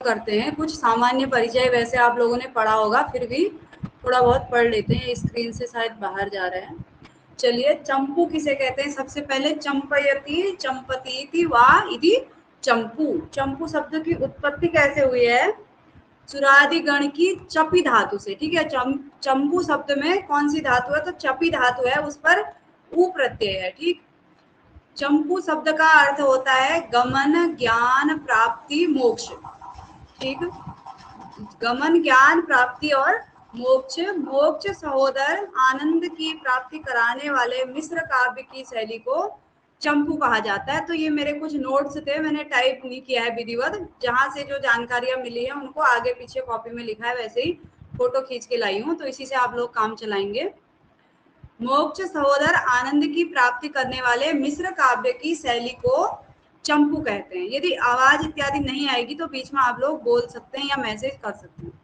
करते हैं कुछ सामान्य परिचय। वैसे आप लोगों ने पढ़ा होगा, फिर भी थोड़ा बहुत पढ़ लेते हैं, स्क्रीन से शायद बाहर जा रहे हैं। चलिए, चंपू किसे कहते हैं? सबसे पहले चंपयति, चंपतीति वा इति चंपू। चंपू शब्द की उत्पत्ति कैसे हुई है? चुरादि गण की चपी धातु से। ठीक है, चंपू शब्द में कौन सी धातु है? तो चपी धातु है, उस पर ऊ प्रत्यय है। ठीक, चंपू शब्द का अर्थ होता है गमन, ज्ञान, प्राप्ति, मोक्ष। ठीक, गमन, ज्ञान, प्राप्ति और मोक्ष। मोक्ष सहोदर आनंद की प्राप्ति कराने वाले मिश्र काव्य की शैली को चंपू कहा जाता है। तो ये मेरे कुछ नोट्स थे, मैंने टाइप नहीं किया है विधिवत, जहां से जो जानकारियां मिली है उनको आगे पीछे कॉपी में लिखा है, वैसे ही फोटो खींच के लाई हूँ, तो इसी से आप लोग काम चलाएंगे। मोक्ष सहोदर आनंद की प्राप्ति करने वाले मिश्र काव्य की शैली को चंपू कहते हैं। यदि आवाज इत्यादि नहीं आएगी तो बीच में आप लोग बोल सकते हैं या मैसेज कर सकते हैं।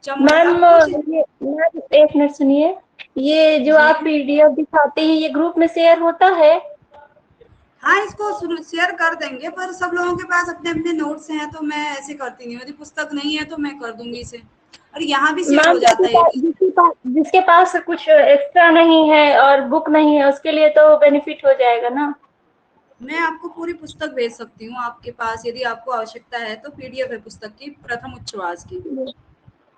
मैम मैम एक मिनट सुनिए, ये जो आप पीडीएफ दिखाते हैं ये ग्रुप में शेयर होता है? हाँ, इसको शेयर कर देंगे, पर सब लोगों के पास अपने अपने नोट्स हैं, तो मैं ऐसे करती नहीं। यदि पुस्तक नहीं है तो मैं कर दूंगी इसे, और यहाँ भी शेयर हो जाता है। जिसके पास कुछ एक्स्ट्रा नहीं है और बुक नहीं है उसके लिए तो बेनिफिट हो जाएगा ना? मैं आपको पूरी पुस्तक भेज सकती हूँ आपके पास, यदि आपको आवश्यकता है तो। पीडीएफ है पुस्तक की, प्रथम उच्छ्वास की।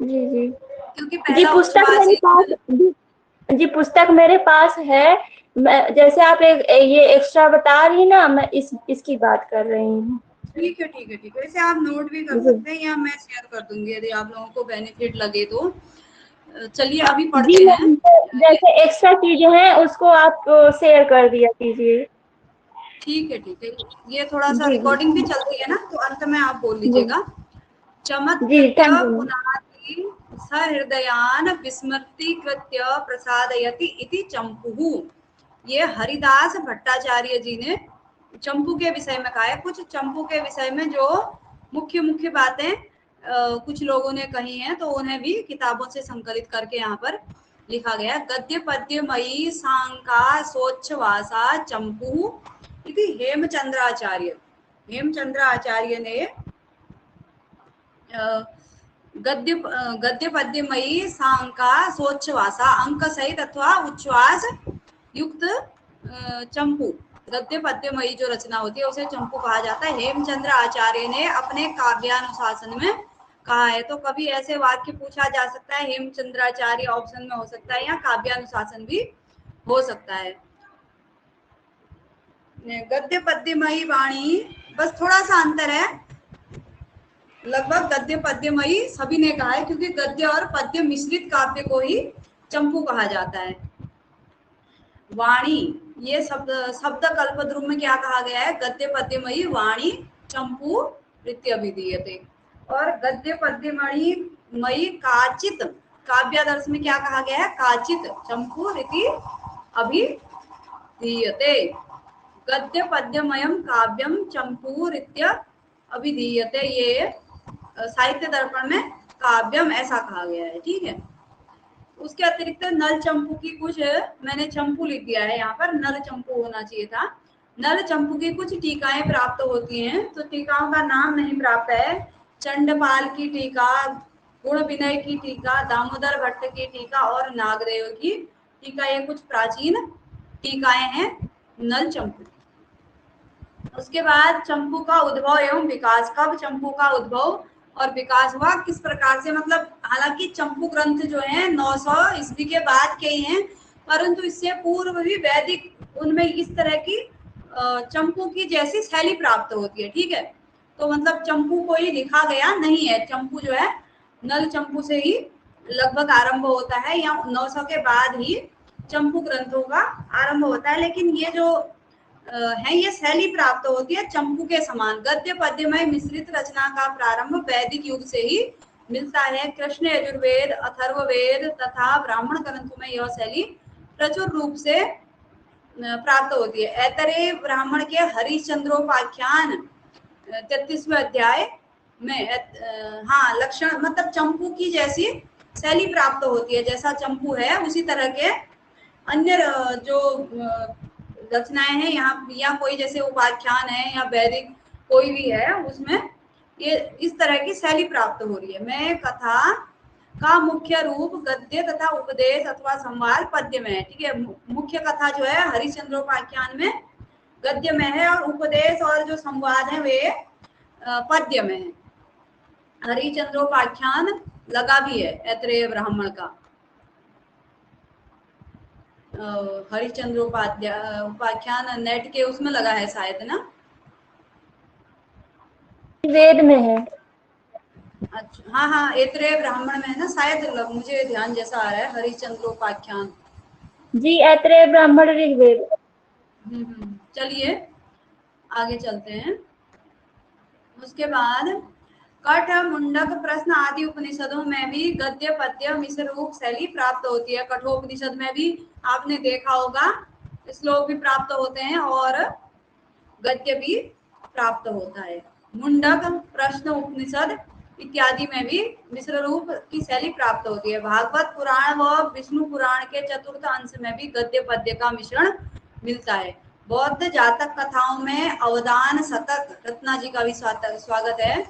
जी जी क्योंकि जी, पहला पुस्तक उच्छ्वास मेरे पास जी पुस्तक मेरे पास है। जैसे आप ये एक्स्ट्रा बता रही ना, मैं इसकी बात कर रही हूँ। ठीक है ठीक है ठीक है, इसे आप नोट भी कर सकते हैं या मैं शेयर कर दूंगी यदि आप लोगों को बेनिफिट लगे तो। चलिए अभी जी पढ़ते हैं। जैसे एक्स्ट्रा चीजें हैं उसको आप शेयर कर दिया कीजिए। ठीक है ठीक है, ये थोड़ा सा जी रिकॉर्डिंग भी चलती है ना, तो अंत में आप बोल जी लीजिएगा। जी, चमत्कृत्य थैंक यू। पुनाति सहृदयान विस्मृतीकृत्य प्रसादयति इति चंपुः। ये हरिदास भट्टाचार्य जी ने चंपू के विषय में कहा है। कुछ चंपू के विषय में जो मुख्य मुख्य बातें कुछ लोगों ने कही हैं, तो उन्हें भी किताबों से संकलित करके यहाँ पर लिखा गया है। गद्य पद्यमयी सांका सोच्छवासा चंपू इति हेमचंद्राचार्य। हेमचंद्राचार्य ने गद्य पद्यमयी सांका सोच्छवासा, अंक सहित अथवा उच्छ्वास युक्त चंपू, गद्य पद्यमयी जो रचना होती है उसे चंपू कहा जाता है। हेमचंद्र आचार्य ने अपने काव्यानुशासन में कहा है। तो कभी ऐसे वाक्य पूछा जा सकता है, हेमचंद्राचार्य ऑप्शन में हो सकता है, या काव्यानुशासन भी हो सकता है। गद्य पद्यमयी वाणी, बस थोड़ा सा अंतर है, लगभग गद्य पद्यमयी सभी ने कहा है, क्योंकि गद्य और पद्य मिश्रित काव्य को ही चंपू कहा जाता है। वाणी, ये शब्द कल्पद्रुम में क्या कहा गया है? गद्य पद्यमयी वाणी चंपू प्रत्यभिधीयते। और गद्य पद्यमयी मयी काचित काव्यादर्श में क्या कहा गया है? काचित चंपू रीति अभिधीयते। गद्य पद्यमयम काव्यम चंपूरित्य अभिधीयते, ये साहित्य दर्पण में काव्यम ऐसा कहा गया है। ठीक है, उसके अतिरिक्त नल चंपू की कुछ, मैंने चंपू लिख दिया है यहाँ पर, नल चंपू होना चाहिए था। नल चंपू की कुछ टीकाएं प्राप्त होती हैं, तो टीकाओं का नाम नहीं प्राप्त है। चंडपाल की टीका, गुण विनय की टीका, दामोदर भट्ट की टीका और नागदेव की टीका, ये कुछ प्राचीन टीकाएं हैं नल चंपू। उसके बाद चंपू का उद्भव एवं विकास। कब चंपू का उद्भव और विकास हुआ, किस प्रकार से? मतलब हालांकि चंपू ग्रंथ जो है 900 ईस्वी के बाद के ही हैं, परंतु इससे पूर्व भी वैदिक उनमें इस तरह की चंपू की जैसी शैली प्राप्त होती है। ठीक है, तो मतलब चंपू को ही लिखा गया नहीं है। चंपू जो है नल चंपू से ही लगभग आरंभ होता है, या 900 के बाद ही चंपू ग्रंथों का आरंभ होता है। लेकिन ये जो है, ये शैली प्राप्त होती है चंपू के समान। गद्य पद्यमय मिश्रित रचना का प्रारंभ वैदिक युग से ही मिलता है। कृष्ण यजुर्वेद, अथर्ववेद तथा ब्राह्मण ग्रंथों में यह शैली प्रचुर रूप से प्राप्त होती है। ऐतरेय ब्राह्मण के हरिश्चंद्रोपाख्यान 33वें अध्याय में हाँ, लक्षण मतलब चंपू की जैसी शैली प्राप्त होती है। जैसा चंपू है उसी तरह के अन्य जो रचनाएं हैं यहाँ, या कोई जैसे उपाख्यान है या वैदिक कोई भी है, उसमें ये इस तरह की शैली प्राप्त हो रही है। मैं कथा का मुख्य रूप गद्य तथा उपदेश अथवा संवाद पद्य में है। ठीक है, मुख्य कथा जो है हरिश्चंद्रोपाख्यान में गद्य में है और उपदेश और जो संवाद है वे पद्य में है। हरिश्चंद्रोपाख्यान लगा भी है ऐत्रेय ब्राह्मण का, उपाख्यान नेट के उसमें लगा है शायद ना, वेद में है। अच्छा हाँ हाँ, ऐत्रेय ब्राह्मण में है ना शायद, मुझे ध्यान जैसा आ रहा है हरिश्चंद्रोपाख्यान। जी, ऐत्रेय ब्राह्मण ऋग्वेद। चलिए आगे चलते हैं। उसके बाद कठ मुंडक प्रश्न आदि उपनिषदों में भी गद्य पद्य मिश्र रूप शैली प्राप्त होती है। कठोपनिषद में भी आपने देखा होगा श्लोक भी प्राप्त होते हैं और गद्य भी प्राप्त होता है। मुंडक प्रश्न उपनिषद इत्यादि में भी मिश्र रूप की शैली प्राप्त होती है। भागवत पुराण व विष्णु पुराण के चतुर्थ अंश में भी गद्य पद्य का मिश्रण मिलता है। बौद्ध जातक कथाओं में अवदान शतक, रत्ना जी का भी स्वागत है,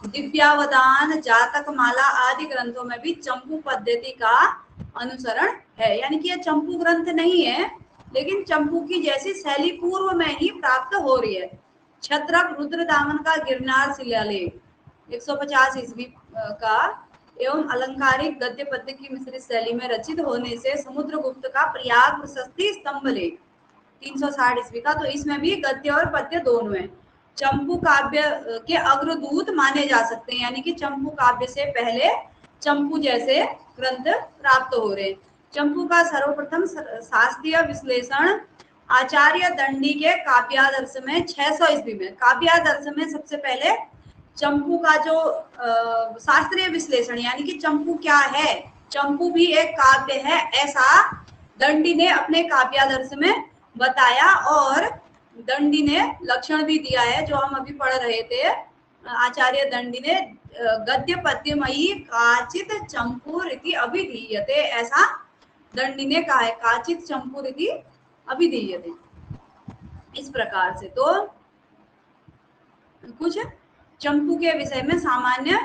दिव्यावदान, जातक माला आदि ग्रंथों में भी चंपू पद्धति का अनुसरण है। यानी कि यह चंपू ग्रंथ नहीं है, लेकिन चंपू की जैसी शैली पूर्व में ही प्राप्त हो रही है। छत्रक रुद्रदामन का गिरनार शिलालेख 150 ईस्वी का एवं अलंकारिक गद्य पद्य की मिश्रित शैली में रचित होने से समुद्रगुप्त का प्रयाग प्रशस्ति स्तंभ लेख 360 ईस्वी का, तो इसमें भी गद्य और पद्य दोनों है। चंपू काव्य के अग्रदूत माने जा सकते हैं, यानी कि चंपू काव्य से पहले चंपू जैसे ग्रंथ प्राप्त हो रहे हैं। चंपू का सर्वप्रथम शास्त्रीय विश्लेषण आचार्य दंडी के काव्यादर्श में 600 ईस्वी में, काव्यादर्श में सबसे पहले चंपू का जो शास्त्रीय विश्लेषण यानी कि चंपू क्या है, चंपू भी एक काव्य है, ऐसा दंडी ने अपने काव्यादर्श में बताया और दंडी ने लक्षण भी दिया है जो हम अभी पढ़ रहे थे। आचार्य दंडी ने गद्य पद्यमयी काचित चंपूरिति अभिधीयते, ऐसा दंडी ने कहा है, काचित चंपूरिति अभिधीयते, इस प्रकार से। तो कुछ चंपू के विषय में सामान्य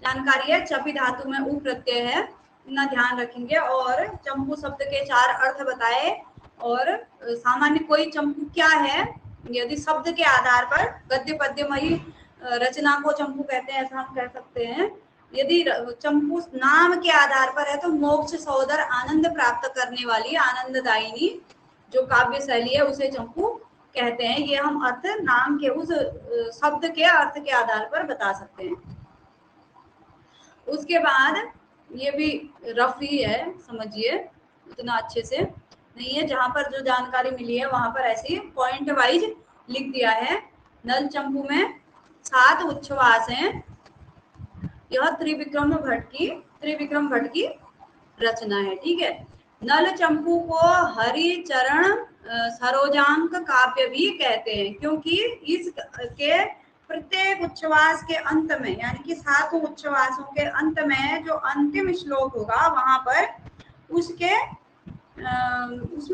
जानकारी है। चपी धातु में उ प्रत्यय है, इतना ध्यान रखेंगे, और चंपू शब्द के 4 अर्थ बताए। और सामान्य कोई चंपू क्या है, यदि शब्द के आधार पर गद्य पद्यमयी रचना को चंपू कहते हैं, ऐसा हम कह सकते हैं। यदि चंपू नाम के आधार पर है तो मोक्ष सौदर, आनंद प्राप्त करने वाली, आनंददायिनी जो काव्य शैली है उसे चंपू कहते हैं। ये हम अर्थ नाम के उस शब्द के अर्थ के आधार पर बता सकते हैं। उसके बाद ये भी रफ ही है, समझिए, उतना अच्छे से नहीं है। जहां पर जो जानकारी मिली है वहां पर ऐसी पॉइंट वाइज लिख दिया है। नल चंपू में 7 उच्छ्वास हैं। यह त्रिविक्रम भट्ट की रचना है। ठीक है, नल चंपू को हरिचरण सरोजांक काव्य भी कहते हैं, क्योंकि इसके प्रत्येक उच्छ्वास के अंत में, यानी कि 7 उच्छ्वासों के अंत में जो अंतिम श्लोक होगा वहां पर उसमें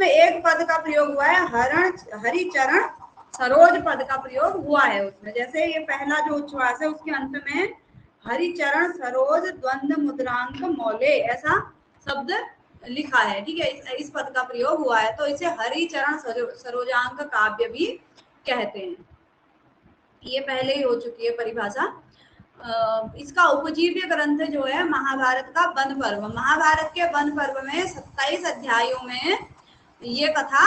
एक पद का प्रयोग हुआ है, हरिचरण सरोज पद का प्रयोग हुआ है उसमें। जैसे ये पहला जो उच्छ्वास है उसके अंत में हरिचरण सरोज द्वंद्व मुद्रांक मौले ऐसा शब्द लिखा है। ठीक है, इस पद का प्रयोग हुआ है, तो इसे हरिचरण सरोजांक काव्य भी कहते हैं। ये पहले ही हो चुकी है परिभाषा। इसका उपजीव्य ग्रंथ जो है महाभारत का वन पर्व। महाभारत के वन पर्व में 27 अध्यायों में ये कथा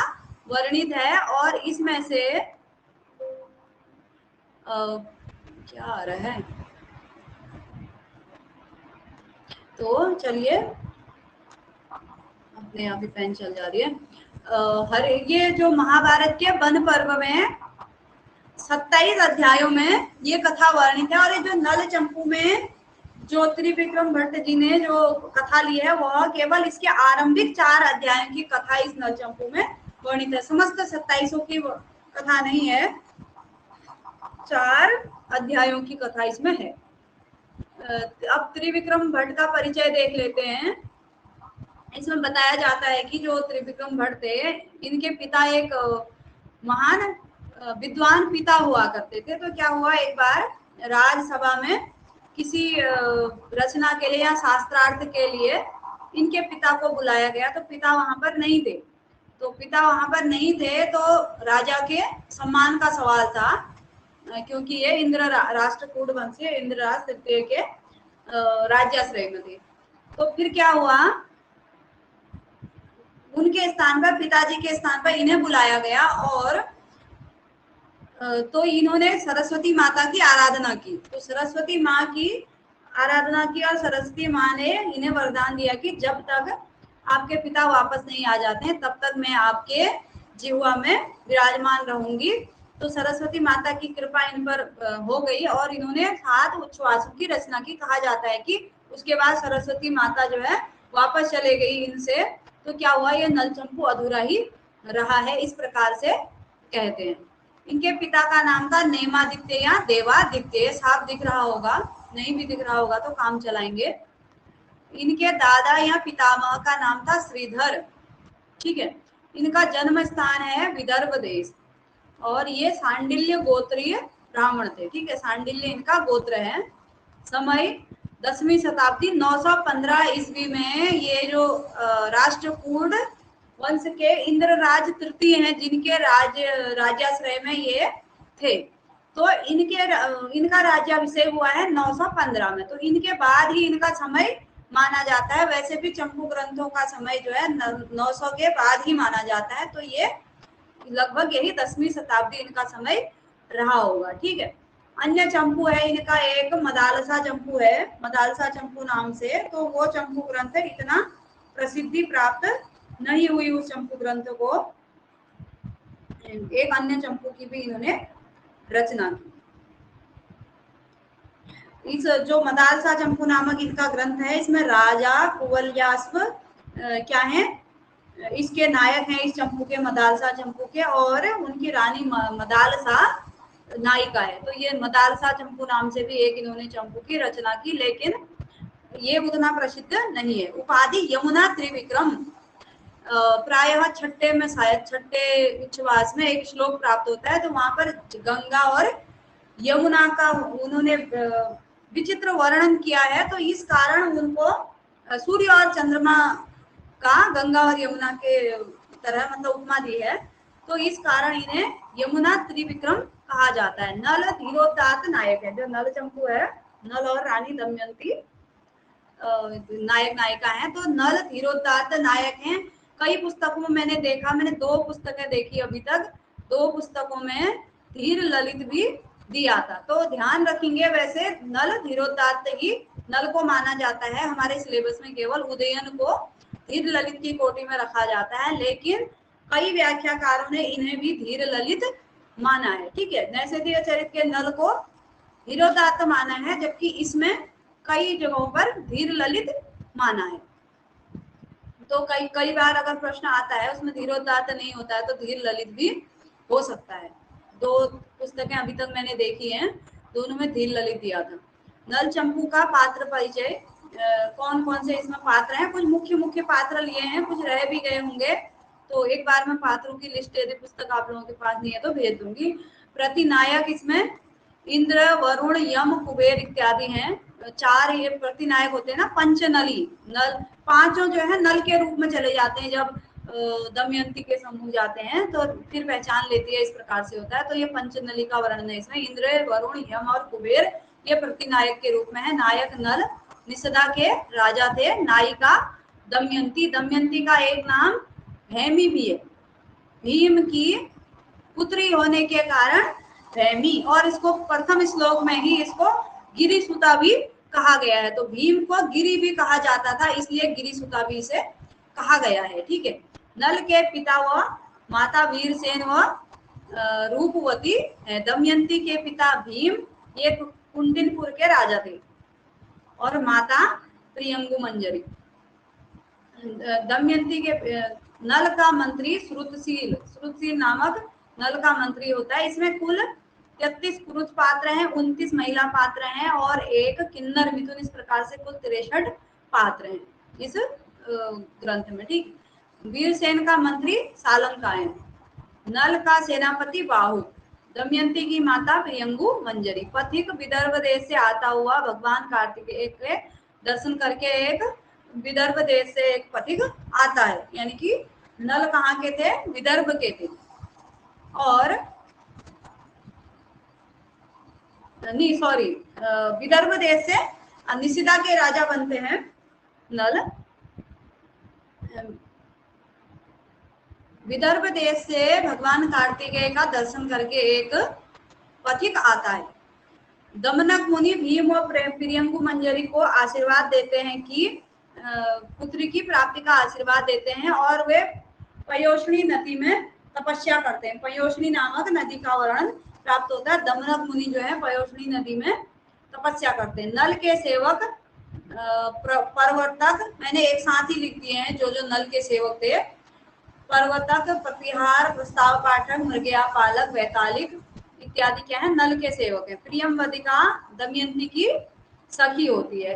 वर्णित है, और इसमें से क्या आ रहा है, तो चलिए अपने आप ही पेन चल जा रही है। ये जो महाभारत के वन पर्व में 27 अध्यायों में ये कथा वर्णित है, और ये जो नल चंपू में जो त्रिविक्रम भट्ट जी ने जो कथा ली है वह केवल इसके आरंभिक 4 अध्यायों की कथा इस नल चंपू में वर्णित है। समस्त 27 की कथा नहीं है, 4 अध्यायों की कथा इसमें है। अब त्रिविक्रम भट्ट का परिचय देख लेते हैं। इसमें बताया जाता है कि जो त्रिविक्रम भट्ट थे, इनके पिता एक महान विद्वान पिता हुआ करते थे। तो क्या हुआ, एक बार राजसभा में किसी रचना के लिए या शास्त्रार्थ के लिए इनके पिता को बुलाया गया, तो पिता वहां पर नहीं थे। तो पिता वहां पर नहीं थे तो राजा के सम्मान का सवाल था, क्योंकि ये इंद्र राष्ट्रकूट वंशी इंद्रराज तृतीय के राज्याश्रय में थे। तो फिर क्या हुआ, उनके स्थान पर, पिताजी के स्थान पर इन्हें बुलाया गया और तो इन्होंने सरस्वती माता की आराधना की। तो सरस्वती माँ की आराधना की और सरस्वती माँ ने इन्हें वरदान दिया कि जब तक आपके पिता वापस नहीं आ जाते हैं तब तक मैं आपके जिह्वा में विराजमान रहूंगी। तो सरस्वती माता की कृपा इन पर हो गई और इन्होंने 7 उच्छ्वासों की रचना की। कहा जाता है कि उसके बाद सरस्वती माता जो है वापस चले गई इनसे, तो क्या हुआ, ये नलचंपू अधूरा ही रहा है, इस प्रकार से कहते हैं। इनके पिता का नाम था नेमादित्य या देवादित्य, साफ दिख रहा होगा, नहीं भी दिख रहा होगा तो काम चलाएंगे। इनके दादा या पितामह का नाम था श्रीधर, ठीक है। इनका जन्म स्थान है विदर्भ देश और ये सांडिल्य गोत्रीय ब्राह्मण थे, ठीक है। सांडिल्य इनका गोत्र है। समय 10वीं शताब्दी 915 ईस्वी में ये जो राष्ट्रकूट वंश के इंद्रराज तृतीय हैं, जिनके राज्याश्रय में ये थे, तो इनका राज्याभिषेक हुआ है 915 में। तो इनके बाद ही इनका समय माना जाता है। वैसे भी चंपू ग्रंथों का समय जो है 900 के बाद ही माना जाता है, तो ये लगभग यही 10वीं शताब्दी इनका समय रहा होगा, ठीक है। अन्य चंपू है इनका, एक मदालसा चंपू है, मदालसा चंपू नाम से। तो वो चंपू ग्रंथ इतना प्रसिद्धि प्राप्त नहीं हुई उस चंपू ग्रंथ को। एक अन्य चंपू की भी इन्होंने रचना की। इस जो मदालसा चंपू नामक इनका ग्रंथ है, इसमें राजा कुवलयास्व क्या है, इसके नायक हैं, इस चंपू के, मदालसा चंपू के, और उनकी रानी मदालसा नायिका है। तो ये मदालसा चंपू नाम से भी एक इन्होंने चंपू की रचना की, लेकिन ये उतना प्रसिद्ध नहीं है। उपाधि यमुना त्रिविक्रम, प्रायः छठे में, शायद छठे उच्छ्वास में एक श्लोक प्राप्त होता है। तो वहां पर गंगा और यमुना का उन्होंने विचित्र वर्णन किया है, तो इस कारण उनको सूर्य और चंद्रमा का गंगा और यमुना के तरह मतलब उपमा दी है। तो इस कारण इन्हें यमुना त्रिविक्रम कहा जाता है। नल धीरोदात्त नायक है, जो नल चंपू है, नल और रानी दमयंती नायक नायिका है। तो नल धीरोदात्त नायक हैं। कई पुस्तकों में मैंने देखा, मैंने 2 पुस्तकें देखी अभी तक, 2 पुस्तकों में धीर ललित भी दिया था। तो ध्यान रखेंगे, वैसे नल धीरोदात्त ही नल को माना जाता है। हमारे सिलेबस में केवल उदयन को धीर ललित की कोटि में रखा जाता है, लेकिन कई व्याख्याकारों ने इन्हें भी धीर ललित माना है, ठीक है। नैषधीय चरित के नल को धीरोदात्त माना है, जबकि इसमें कई जगहों पर धीर ललित माना है। तो कई बार अगर प्रश्न आता है उसमें धीरोदात्त नहीं होता है तो धीर ललित भी हो सकता है। 2 पुस्तकें अभी तक मैंने देखी हैं, दोनों में धीर ललित दिया था। नल चंपू का पात्र परिचय, कौन कौन से इसमें पात्र हैं, कुछ मुख्य पात्र लिए हैं, कुछ रह भी गए होंगे, तो एक बार मैं पात्रों की लिस्ट, यदि पुस्तक आप लोगों के पास नहीं है तो भेज दूंगी। प्रतिनायक इसमें इंद्र, वरुण, यम, कुबेर इत्यादि हैं। 4 ये प्रतिनायक होते हैं ना, पंचनली, नल 5 जो है नल के रूप में चले जाते हैं। जब दमयंती के समूह जाते हैं तो फिर पहचान लेती है, इस प्रकार से होता है। तो ये पंचनली का वर्णन है इसमें। इंद्र, वरुण, यम और कुबेर ये प्रतिनायक के रूप में है। नायक नल निषदा के राजा थे। नायिका दमयंती, दमयंती का एक नाम भैमी भी है, भीम की पुत्री होने के कारण भैमी, और इसको प्रथम श्लोक में ही इसको गिरिसुता भी कहा गया है। तो भीम को गिरि भी कहा जाता था, इसलिए गिरिसुता भी इसे कहा गया है, ठीक है। नल के पिता व माता वीरसेन व रूपवती है। दमयंती के पिता भीम ये कुंडिनपुर के राजा थे और माता प्रियंगु मंजरी। दमयंती के नल का मंत्री श्रुतशील, श्रुतशील नामक नल का मंत्री होता है। इसमें कुल 33 पुरुष पात्र हैं, 29 महिला पात्र हैं और एक किन्नर मिथुन, इस प्रकार से कुल 63 पात्र हैं इस ग्रंथ में, ठीक। वीरसेन का मंत्री सालंकायन, नल का सेनापति बाहु, दमयंती की माता प्रियंगु मंजरी। पथिक विदर्भ देश से आता हुआ भगवान कार्तिकेय के दर्शन करके एक विदर्भ देश से एक पथिक आता है, यानी कि नल कहाँ के थे, विदर्भ के थे। और नहीं सॉरी, विदर्भ देश से निषिदा के राजा बनते हैं नल। विदर्भ देश से भगवान कार्तिकेय का दर्शन करके एक पथिक आता है। दमनक मुनि भीम और प्रियंगु मंजरी को आशीर्वाद देते हैं कि पुत्री की प्राप्ति का आशीर्वाद देते हैं, और वे पयोष्णी नदी में तपस्या करते हैं। पयोष्णी नामक नदी का वर्णन प्राप्त होता है। दमनक मुनि जो है पयोष्णी नदी में तपस्या करते हैं। नल के सेवक प्रवर्तक, मैंने एक साथ ही लिख दिए हैं जो जो नल के सेवक थे। प्रवर्तक, प्रतिहार, प्रस्ताव पाठक, मृगया पालक, वैतालिक इत्यादि क्या है, नल के सेवक है। प्रियंवदिका दमयंती की सखी होती है।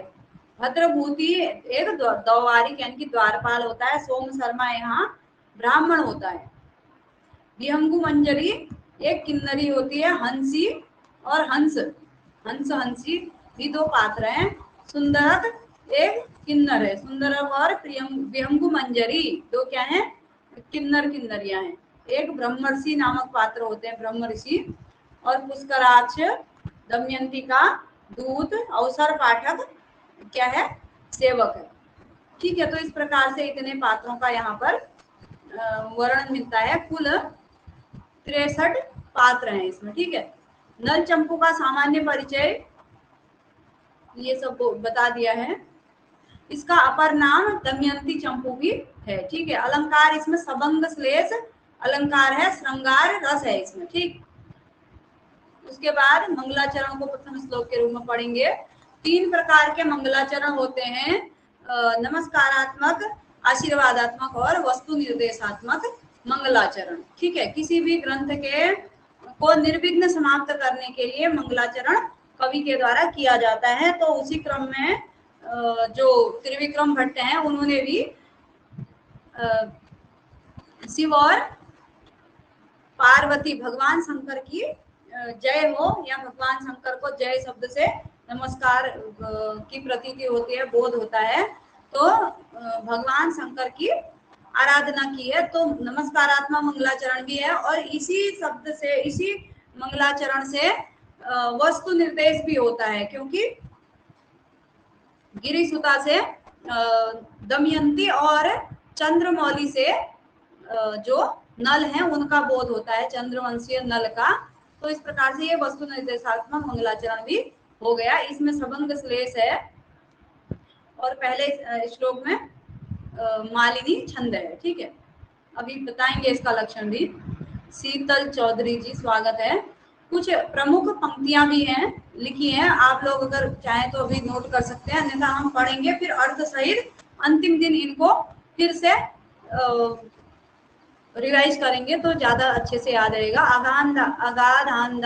भद्रभूति एक द्वारिक यानी कि द्वारपाल होता है। सोम शर्मा यहाँ ब्राह्मण होता है। विहंगु मंजरी एक किन्नरी होती है। हंसी और हंस, हंस हंसी भी दो पात्र हैं। सुंदरक एक किन्नर है। सुंदरक और विहंगु मंजरी दो क्या है, किन्नर किन्नरियां हैं। एक ब्रह्मर्षि नामक पात्र होते हैं, ब्रह्मर्षि। और पुष्कराक्ष दमयंती का दूत, अवसर पाठक क्या है, सेवक है। ठीक है, तो इस प्रकार से इतने पात्रों का यहाँ पर वर्णन मिलता है। कुल 63 पात्र हैं इसमें। ठीक है, नल चंपू का सामान्य परिचय ये सब बता दिया है। इसका अपर नाम दमयंती चंपू भी है। ठीक है, अलंकार इसमें सबंग श्लेष अलंकार है, श्रृंगार रस है इसमें। ठीक, उसके बाद मंगलाचरण को प्रथम श्लोक के रूप में पढ़ेंगे। 3 प्रकार के मंगलाचरण होते हैं, नमस्कारात्मक, आशीर्वादात्मक और वस्तु निर्देशात्मक मंगलाचरण। ठीक है, किसी भी ग्रंथ के को निर्विघ्न समाप्त करने के लिए मंगलाचरण कवि के द्वारा किया जाता है। तो उसी क्रम में जो त्रिविक्रम भट्ट हैं उन्होंने भी शिव और पार्वती, भगवान शंकर की जय हो, या भगवान शंकर को जय शब्द से नमस्कार की प्रतीति होती है, बोध होता है। तो भगवान शंकर की आराधना की है, तो नमस्कारात्मक मंगलाचरण भी है। और इसी शब्द से, इसी मंगलाचरण से वस्तु निर्देश भी होता है, क्योंकि गिरिसुता से दमयंती और चंद्रमौली से जो नल है उनका बोध होता है, चंद्रवंशीय नल का। तो इस प्रकार से ये वस्तु निर्देशात्मक मंगलाचरण भी हो गया। इसमें सबंग श्लेष है और पहले श्लोक में मालिनी छंद है। ठीक है, अभी बताएंगे इसका लक्षण भी। शीतल चौधरी जी स्वागत है। कुछ प्रमुख पंक्तियां भी हैं, लिखी हैं, आप लोग अगर चाहें तो अभी नोट कर सकते हैं, अन्यथा हम पढ़ेंगे फिर अर्थ सहित अंतिम दिन इनको फिर से रिवाइज करेंगे तो ज्यादा अच्छे से याद रहेगा। अगाधांध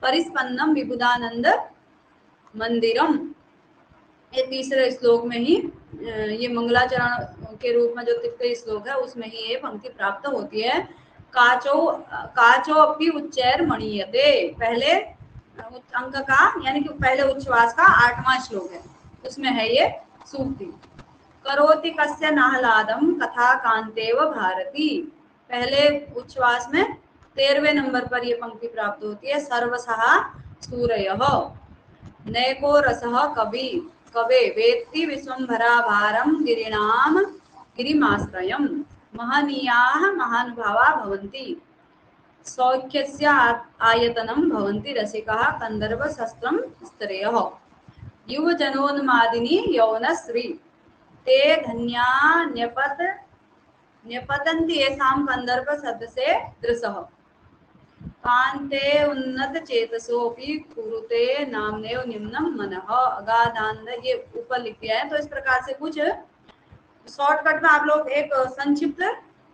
परिस्पन्नम विबुधानंद मंदिरम, ये तीसरे श्लोक में ही ये मंगलाचरण के रूप में जो तृतीय श्लोक है उसमें ही ये पंक्ति प्राप्त होती है। काचो अपि उच्चैर मणीयते, पहले अंक का यानी कि पहले उच्छ्वास का 8वां श्लोक है, उसमें है ये सूक्ति। करोति कस्य नाहलादम कथा कांतेव भारती, पहले उच्छ्वास में 13वें नंबर पर ये पंक्ति प्राप्त होती है। सर्वसहा सूरयः, नैको रसः कवि कवे वेत्ति विश्वम्भरा भारम गिरिणाम गिरिमाश्रयम्, महनीयाः महानुभावा भवन्ति, सौख्यस्य आयतनं भवन्ति रसिकाः कंदर्प शस्त्रं स्त्रियः, युवजनोन्मादिनी यौनश्री, ते धन्या न्यपतन्ति येषां कंदर्प सदसे दृशः, कान्ते उन्नत चेतसोपि कुरुते नामनेव निम्नम मनः। अगाधांध ये ऊपर लिख दिया है। तो इस प्रकार से कुछ शॉर्टकट में आप लोग एक संक्षिप्त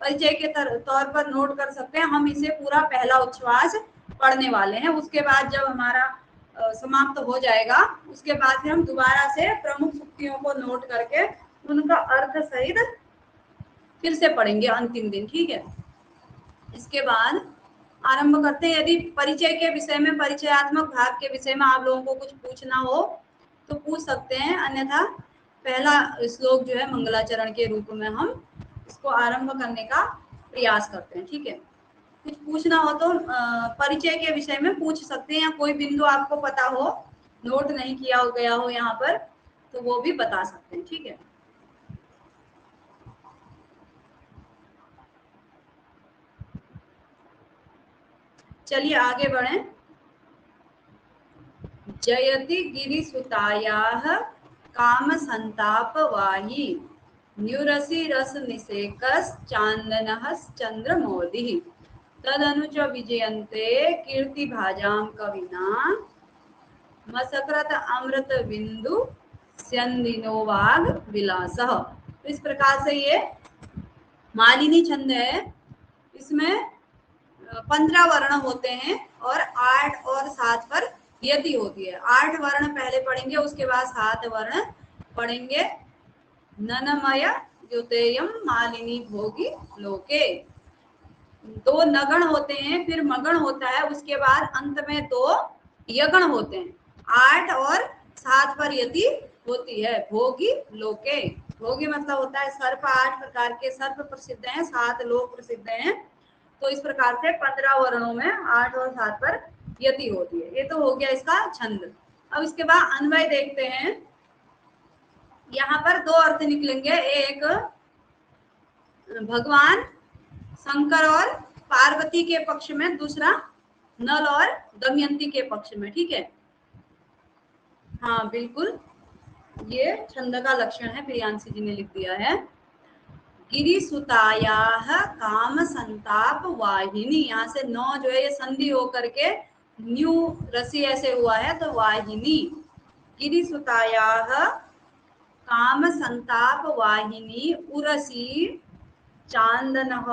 परिचय के तौर पर नोट कर सकते हैं। हम इसे पूरा पहला उच्छ्वास पढ़ने वाले हैं, उसके बाद जब हमारा समाप्त हो जाएगा उसके बाद फिर हम दोबारा से प्रमुख सूक्तियों को नोट करके उनका अर्थ सहित फिर से पढ़ेंगे अंतिम दिन। ठीक है, इसके बाद आरंभ करते हैं। यदि परिचय के विषय में, परिचयात्मक भाग के विषय में आप लोगों को कुछ पूछना हो तो पूछ सकते हैं, अन्यथा पहला श्लोक जो है मंगलाचरण के रूप में हम इसको आरंभ करने का प्रयास करते हैं। ठीक है, कुछ पूछना हो तो परिचय के विषय में पूछ सकते हैं, या कोई बिंदु आपको पता हो, नोट नहीं किया गया हो यहाँ पर, तो वो भी बता सकते हैं। ठीक है, चलिए आगे बढ़ें। जयति गिरिसुतायाः काम संताप वाही न्यूरसी रस निषेकस चांदनः चंद्रमौलिः तदनुज विजयन्ते कीर्ति भाजाम कविना मसकृत अमृत बिंदु स्यंदिनो वाग विलासः। तो इस प्रकार से ये मालिनी छंद है। इसमें 15 वर्ण होते हैं और 8 और 7 पर यति होती है। 8 वर्ण पहले पढ़ेंगे, उसके बाद 7 वर्ण पढ़ेंगे। ननमय द्युतेयम मालिनी भोगी लोके, 2 नगण होते हैं, फिर मगण होता है, उसके बाद अंत में 2 यगण होते हैं। 8 और 7 पर यति होती है। भोगी लोके, भोगी मतलब होता है सर्प। 8 प्रकार के सर्प प्रसिद्ध हैं, 7 लोक प्रसिद्ध हैं। तो इस प्रकार से 15 वर्णों में 8 और 7 पर यति होती है। ये तो हो गया इसका छंद। अब इसके बाद अन्वय देखते हैं। यहाँ पर 2 अर्थ निकलेंगे, एक भगवान शंकर और पार्वती के पक्ष में, दूसरा नल और दमयंती के पक्ष में। ठीक है, हाँ बिल्कुल, ये छंद का लक्षण है, प्रियांशी जी ने लिख दिया है। गिरिसुतायाः काम संताप वाहिनी, यहाँ से 9 जो है ये संधि होकर के न्यू रसी ऐसे हुआ है, तो वाहिनी। गिरिसुतायाः काम संताप वाहिनी उरसी चांदनः,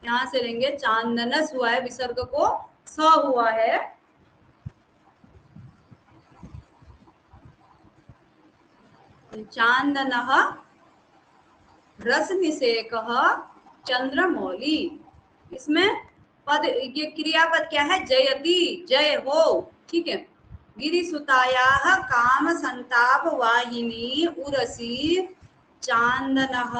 यहाँ से लेंगे चांदनस हुआ है, विसर्ग को स हुआ है। चांदनः रस निषेकः चंद्रमौली। इसमें पद, ये क्रियापद क्या है? जयति, जय हो। ठीक है, गिरिसुतायाः काम संताप वाहिनी उरसी चांदनः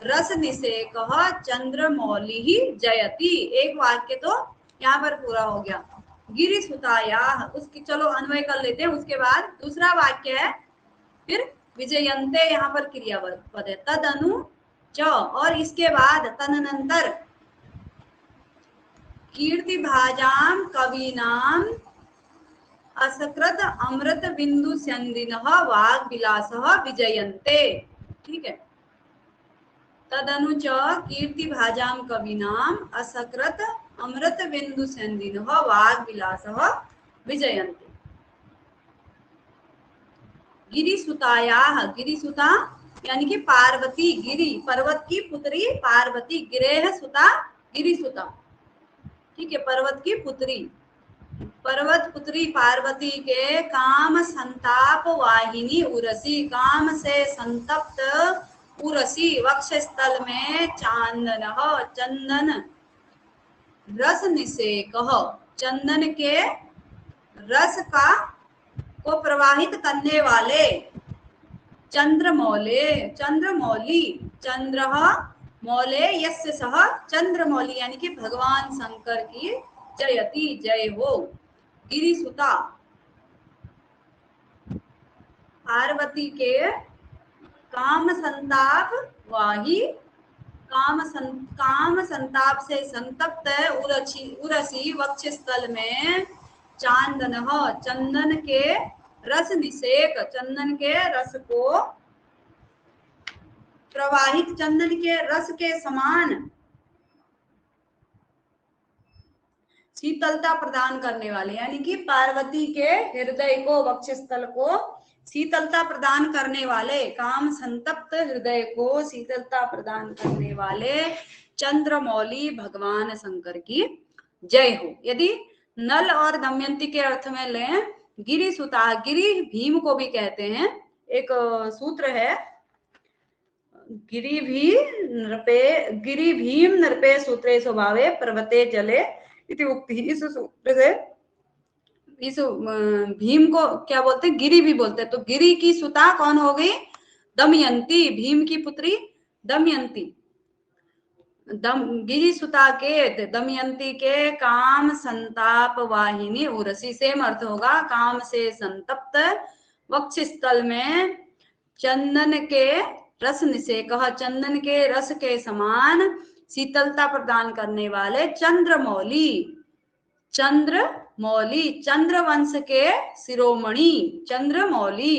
रस निषेकः चंद्रमौली जयति। एक वाक्य तो यहाँ पर पूरा हो गया। गिरिसुतायाः, उसकी चलो अन्वय कर लेते हैं। उसके बाद दूसरा वाक्य है, फिर विजयन्ते, यहाँ पर क्रियापद है। तदनु च, और इसके बाद तदनंतर कीर्ति भाजाम कवीनाम असकृत अमृत बिंदु स्यंदिनः वाग विलासः विजयन्ते। ठीक है, तदनु च कीर्ति भाजाम कवीनाम असकृत अमृत बिंदु स्यंदिनः वाग विलासः विजयन्ते। गिरिसुतायाः, गिरिसुता यानी कि पार्वती, गिरि पर्वत की पुत्री पार्वती, गिरेह सुता गिरिसुता। ठीक है, पर्वत की पुत्री, पर्वत पुत्री पार्वती के काम संताप वाहिनी उरसी, काम से संतप्त उरसी वक्षस्थल में चांदन, चंदन रस निषेकः, चंदन के रस का को प्रवाहित करने वाले चंद्रमौले, चंद्रमौली, चंद्र मौले यस्य सह चंद्रमौली, यानी कि भगवान शंकर की जयति, जय हो। गिरिसुता पार्वती के काम संताप वाही, काम संताप से संतप्त उरसी वक्षस्थल में चांदन, चंदन के रस निषेक, चंदन के रस को प्रवाहित, चंदन के रस के समान शीतलता प्रदान करने वाले, यानी कि पार्वती के हृदय को, वक्षस्थल को शीतलता प्रदान करने वाले, काम संतप्त हृदय को शीतलता प्रदान करने वाले चंद्रमौली भगवान शंकर की जय हो। यदि नल और दमयंती के अर्थ में लें, गिरिसुता, गिरि भीम को भी कहते हैं। एक सूत्र है गिरी भी नृपे गिरी भीम नृपे सूत्रे स्वभावे पर्वते जले इति उक्ति। इस सूत्र से इस भीम को क्या बोलते हैं, गिरी भी बोलते हैं। तो गिरी की सुता कौन हो गई, दमयंती, भीम की पुत्री दमयंती। गिरी सुता के दमयंती के काम संताप वाहिनी उरसी, सेम अर्थ होगा, काम से संतप्त वक्षस्थल में चंदन के रस से कहा, चंदन के रस के समान शीतलता प्रदान करने वाले चंद्रमौली, चंद्रमौली, चंद्रवंश के शिरोमणि चंद्रमौली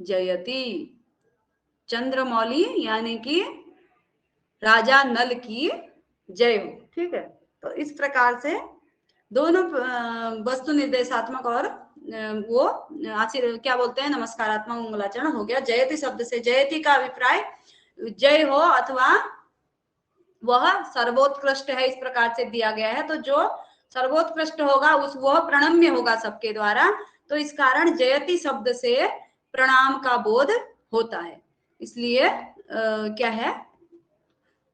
जयति। चंद्रमौली यानी कि राजा नल की जय हो। ठीक है, तो इस प्रकार से दोनों वस्तु निर्देशात्मक और वो क्या बोलते हैं, नमस्कारात्मक मंगलाचरण हो गया। जयति शब्द से जयति का अभिप्राय जय हो अथवा वह सर्वोत्कृष्ट है, इस प्रकार से दिया गया है। तो जो सर्वोत्कृष्ट होगा उस वह प्रणम्य होगा सबके द्वारा, तो इस कारण जयति शब्द से प्रणाम का बोध होता है, इसलिए क्या है,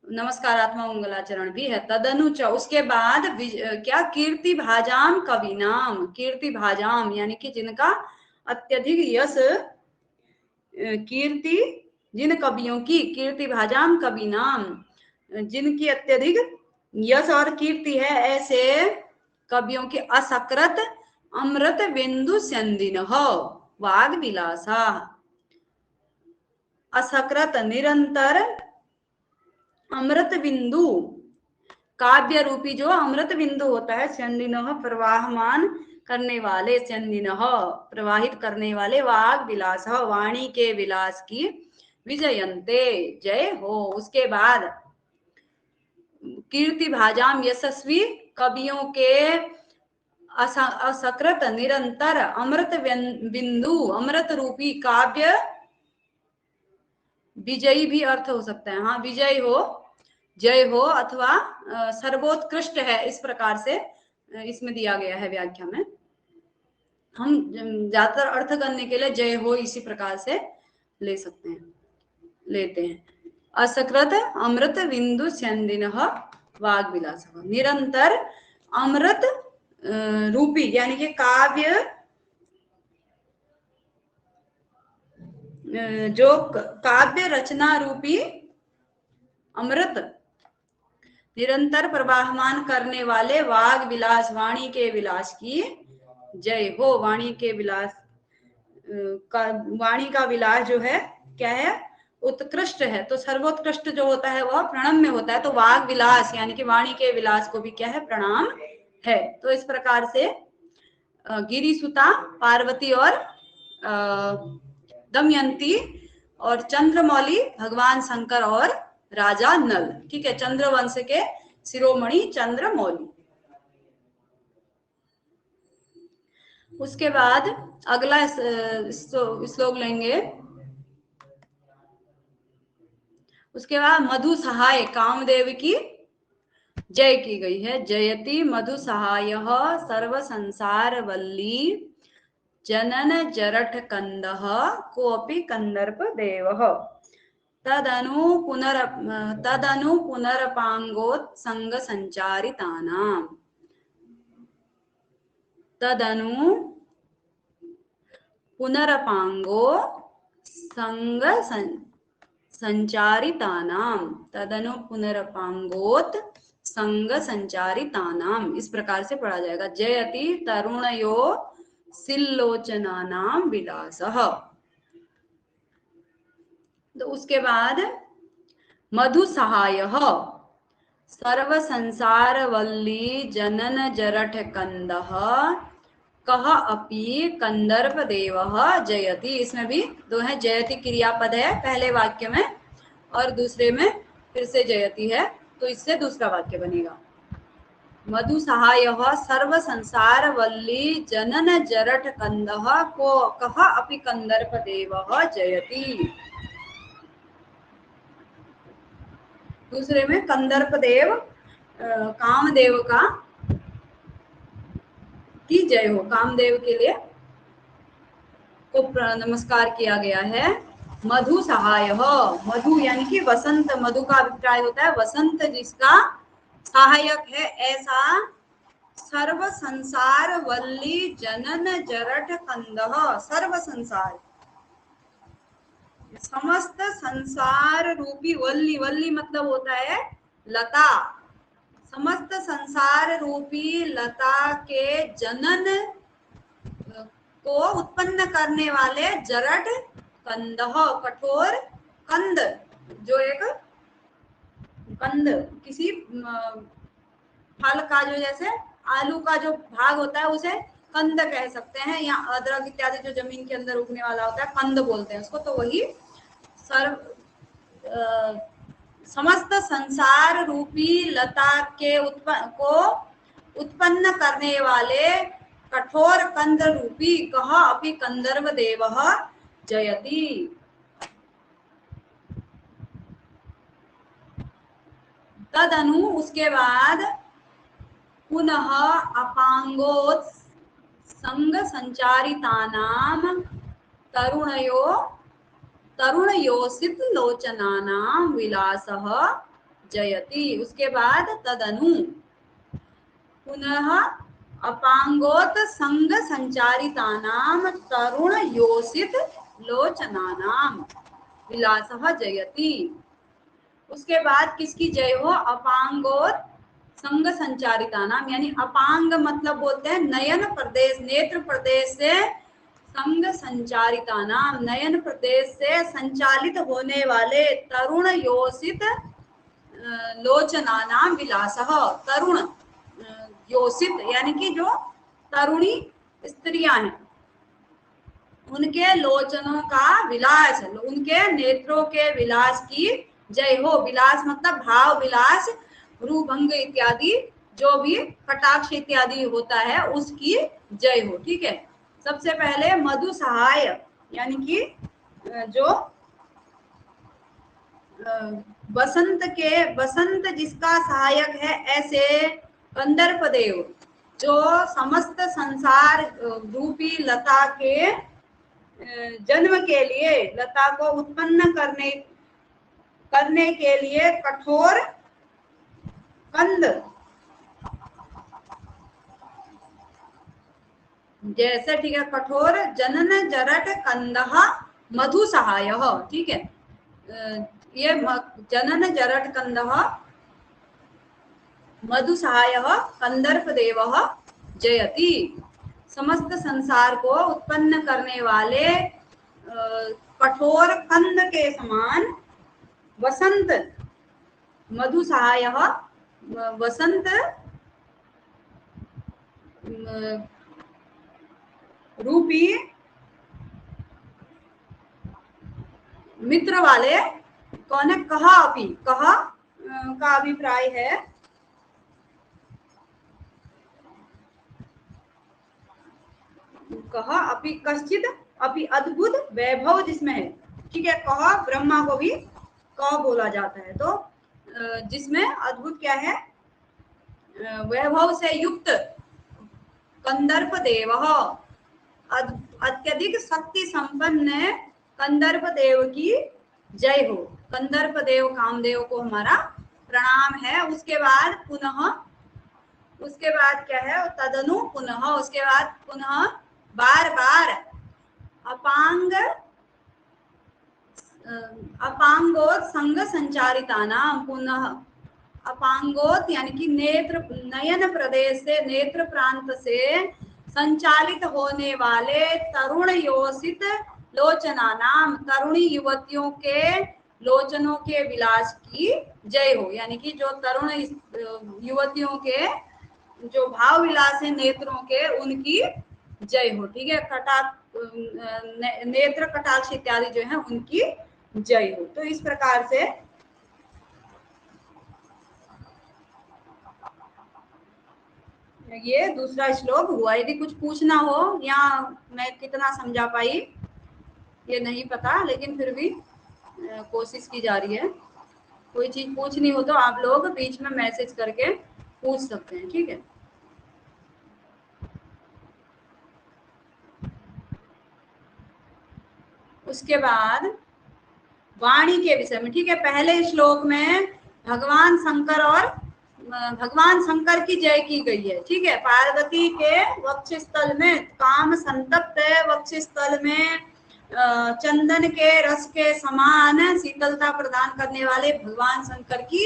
नमस्कारात्मक मंगलाचरण भी है। तदनुच, उसके बाद क्या, कीर्ति भाजाम कविनाम, कीर्ति भाजाम यानी कि जिनका अत्यधिक यश, कीर्ति जिन कवियों की, कीर्ति भाजाम कविनाम जिनकी अत्यधिक यश और कीर्ति है, ऐसे कवियों की असकृत अमृत बिंदु संदिनः वाग विलासा। असकृत निरंतर अमृत बिंदु, काव्य रूपी जो अमृत बिंदु होता है, संदिनः प्रवाहमान करने वाले, संदिनः प्रवाहित करने वाले, वाग विलास वाणी के विलास की, विजयंते जय हो। उसके बाद कीर्ति भाजाम यशस्वी कवियों के असकृत निरंतर अमृत बिंदु, अमृत रूपी काव्य, विजयी भी अर्थ हो सकता है, हाँ विजय हो, जय हो अथवा सर्वोत्कृष्ट है, इस प्रकार से इसमें दिया गया है व्याख्या में। हम ज्यादातर अर्थ करने के लिए जय हो इसी प्रकार से ले सकते हैं, लेते हैं। असकृत अमृत बिंदु संदिनः वाग विलास, निरंतर अमृत रूपी यानी कि काव्य, जो काव्य रचना रूपी अमृत निरंतर प्रवाहमान करने वाले वाग विलास, वाणी के विलास की जय हो। वाणी के विलास का, वाणी का विलास जो है क्या है, उत्कृष्ट है, तो सर्वोत्कृष्ट जो होता है वह प्रणम्य होता है, तो वाग विलास यानी कि वाणी के विलास को भी क्या है, प्रणाम है। तो इस प्रकार से गिरिसुता, पार्वती और दमयंती और चंद्रमौली भगवान शंकर और राजा नल, ठीक है, चंद्रवंश के शिरोमणि चंद्रमौली। उसके बाद अगला श्लोक लेंगे। उसके बाद मधु सहाय, कामदेव की जय की गई है। जयति मधु सहाय सर्व संसार वल्ली जनन जरठ कंदः कोपि कंदर्प देवः तदनु पुनरपांगोत्संग संचारितानां, तदनु पुनरपांगो संग संचारितानां, तदनु पुनरपांगोत संग संचारितानां, इस प्रकार से पढ़ा जाएगा। जयति तरुणयो सिल्लोचनानां विलासः। तो उसके बाद मधु सहायः सर्व संसार वल्ली जनन जरठ कंदः कह अपि कंदर्प देवः जयति। इसमें भी दो है, जयति क्रियापद है पहले वाक्य में और दूसरे में फिर से जयति है, तो इससे दूसरा वाक्य बनेगा। मधु सहायः सर्व संसार वल्ली जनन जरठ कंदः को कह अपि कंदर्प देवः जयति। दूसरे में कंदर्प देव, कामदेव का की जय हो, कामदेव के लिए को नमस्कार किया गया है। मधु सहाय, मधु यानी कि वसंत, मधु का अभिप्राय होता है वसंत जिसका सहायक है, ऐसा सर्व संसार वल्ली जनन जरठ कंदः, सर्व संसार, समस्त संसार रूपी वल्ली, वल्ली मतलब होता है लता, समस्त संसार रूपी लता के जनन को उत्पन्न करने वाले जरठ कंदः, कठोर कंद, जो एक कंद किसी फल का, जो जैसे आलू का जो भाग होता है उसे कंद कह सकते हैं, या अदरक इत्यादि जो जमीन के अंदर उगने वाला होता है कंद बोलते हैं उसको। तो वही सर्व समस्त संसार रूपी लता के उत्पन्न करने वाले कठोर कंद रूपी कह अपि कंदर्व देव जयति। तदनु उसके बाद पुनः अपांगोत संग संचारितानाम तरुणयो तरुणयोसित लोचनानाम विलासः जयति। उसके बाद तदनु पुनः अपांगोत संग संचारितानाम तरुणयोसित लोचनानाम विलासः जयति। उसके बाद किसकी जय हो? अपांगोत संग संचारिता नाम, यानी अपांग मतलब बोलते हैं नयन प्रदेश, नेत्र प्रदेश से, संग संचारिता नाम नयन प्रदेश से संचालित होने वाले तरुण योषित लोचना नाम विलासः, तरुण योषित यानी कि जो तरुणी स्त्रियां हैं उनके लोचनों का विलास, उनके नेत्रों के विलास की जय हो। विलास मतलब भाव विलास, रूभंग इत्यादि जो भी कटाक्ष इत्यादि होता है उसकी जय हो। ठीक है, सबसे पहले मधु सहाय यानी कि जो वसंत जिसका सहायक है, ऐसे कंदर्प देव जो समस्त संसार रूपी लता के जन्म के लिए, लता को उत्पन्न करने के लिए कठोर कंद, जैसे ठीक है कठोर जनन जरठ कंदः मधु सहाय। ठीक है, ये जनन जरठ कंदः मधु सहाय कंदर्प देव जयति। समस्त संसार को उत्पन्न करने वाले कठोर कंद के समान वसंत, मधु सहाय वसंत रूपी मित्र वाले कौन है? कह अपि, कह का अभिप्राय है कह अपि कश्चित अपि अद्भुत वैभव जिसमें है। ठीक है, कह ब्रह्मा को भी कह बोला जाता है, तो जिसमें अद्भुत क्या है? वैभव से युक्त कंदर्प देव, अत्यधिक शक्ति संपन्न कंदर्प देव की जय हो। कंदर्प देव कामदेव को हमारा प्रणाम है। उसके बाद पुनः, उसके बाद क्या है? तदनु पुनः, उसके बाद पुनः बार बार अपांगोत संग संचारिता नाम, पुनः अपांगोत यानी कि नेत्र, नयन प्रदेश से, नेत्र प्रांत से संचालित होने वाले तरुण योषित लोचना नाम, तरुणी युवतियों के लोचनों के विलास की जय हो। यानी कि जो तरुण युवतियों के जो भाव विलास है नेत्रों के, उनकी जय हो। ठीक है, नेत्र कटाक्ष इत्यादि जो है उनकी जय हो। तो इस प्रकार से ये दूसरा श्लोक हुआ। यदि कुछ पूछना हो या मैं कितना समझा पाई ये नहीं पता, लेकिन फिर भी कोशिश की जा रही है। कोई चीज पूछनी हो तो आप लोग बीच में मैसेज करके पूछ सकते हैं। ठीक है, उसके बाद वाणी के विषय में, ठीक है। पहले श्लोक में भगवान शंकर की जय की गई है, ठीक है। पार्वती के वक्षस्थल में, काम संतप्त वक्षस्थल में चंदन के रस के समान शीतलता प्रदान करने वाले भगवान शंकर की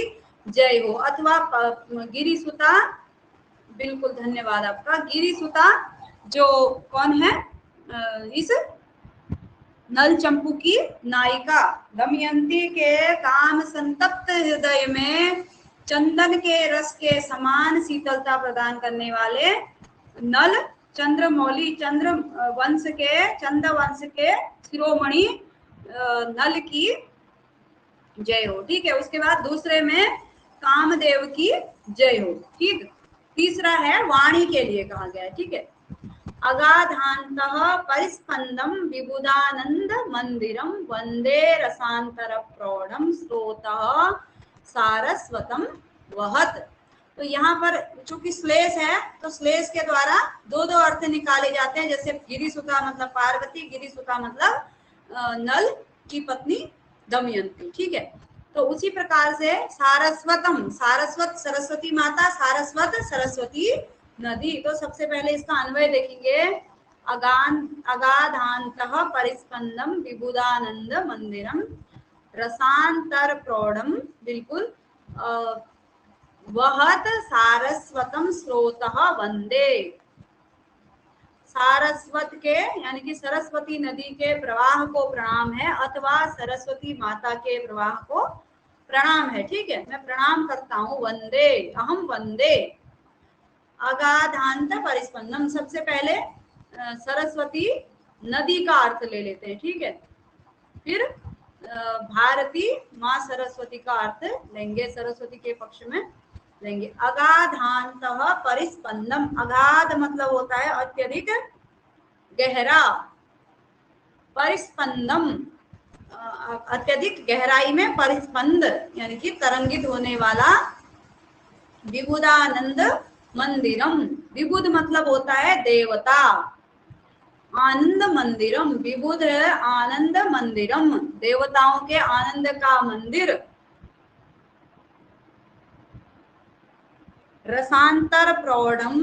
जय हो। अथवा गिरिसुता, बिल्कुल धन्यवाद आपका। गिरिसुता जो कौन है, इस नल चंपू की नायिका दमयंती के काम संतप्त हृदय में चंदन के रस के समान शीतलता प्रदान करने वाले नल चंद्रमौली, चंद्र वंश के शिरोमणि नल की जय हो, ठीक है। उसके बाद दूसरे में कामदेव की जय हो, ठीक। तीसरा है वाणी के लिए कहा गया है, ठीक है। अगाधान्तः परिस्पंदं विबुधानंद मंदिरम वंदे रसांतर प्रौढ़म स्रोतः सारस्वतम वहत। तो यहाँ पर चूंकि श्लेष है तो श्लेष के द्वारा दो दो अर्थ निकाले जाते हैं। जैसे गिरिसुता मतलब पार्वती, गिरिसुता मतलब नल की पत्नी दमयंती, ठीक है। तो उसी प्रकार से सारस्वतम, सारस्वत सरस्वती माता, सारस्वत सरस्वती नदी। तो सबसे पहले इसका अन्वय देखेंगे। अगाधान्तः परिस्पंदम विबुधानंद मंदिरम रसांतर प्रौढ़म, बिल्कुल, वहत सारस्वतम स्रोतः वंदे। सारस्वत के यानी कि सरस्वती नदी के प्रवाह को प्रणाम है, अथवा सरस्वती माता के प्रवाह को प्रणाम है, ठीक है। मैं प्रणाम करता हूँ, वंदे, अहम वंदे। अगाधांत परिस्पंदम, सबसे पहले सरस्वती नदी का अर्थ ले लेते हैं, ठीक है। फिर भारती माँ सरस्वती का अर्थ लेंगे, सरस्वती के पक्ष में लेंगे। अगाधांत परिस्पंदम, अगाध मतलब होता है अत्यधिक गहरा, परिस्पंदम अत्यधिक गहराई में, परिस्पंद यानी कि तरंगित होने वाला। विबुधानंद मंदिरम, विबुध मतलब होता है देवता, आनंद मंदिरम, विबुध आनंद मंदिरम, देवताओं के आनंद का मंदिर। रसांतर प्रौढ़म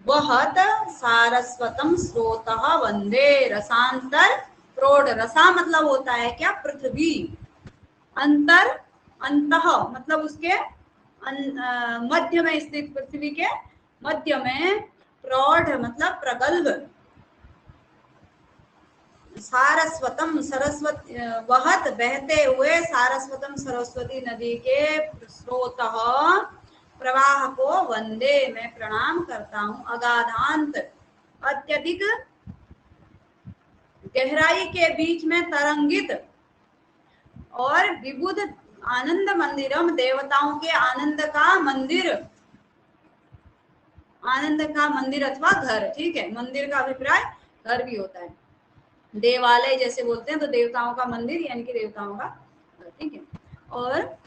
वहत सारस्वतम स्रोतः वंदे। रसांतर प्रौढ़, रसा मतलब होता है क्या, पृथ्वी। अंतर, अंतः मतलब उसके मध्य में स्थित, पृथ्वी के मध्य में। प्रौढ़ मतलब प्रगल्भ। सारस्वतम, सरस्वती, वहत बहते हुए, सारस्वतम सरस्वती नदी के स्रोतः प्रवाह को वंदे मैं प्रणाम करता हूँ। अगाधांत अत्यधिक गहराई के बीच में तरंगित, और विबुध आनंद मंदिरम देवताओं के आनंद का मंदिर, आनंद का मंदिर अथवा घर, ठीक है। मंदिर का अभिप्राय घर भी होता है, देवालय जैसे बोलते हैं, तो देवताओं का मंदिर यानी कि देवताओं का घर, ठीक है। और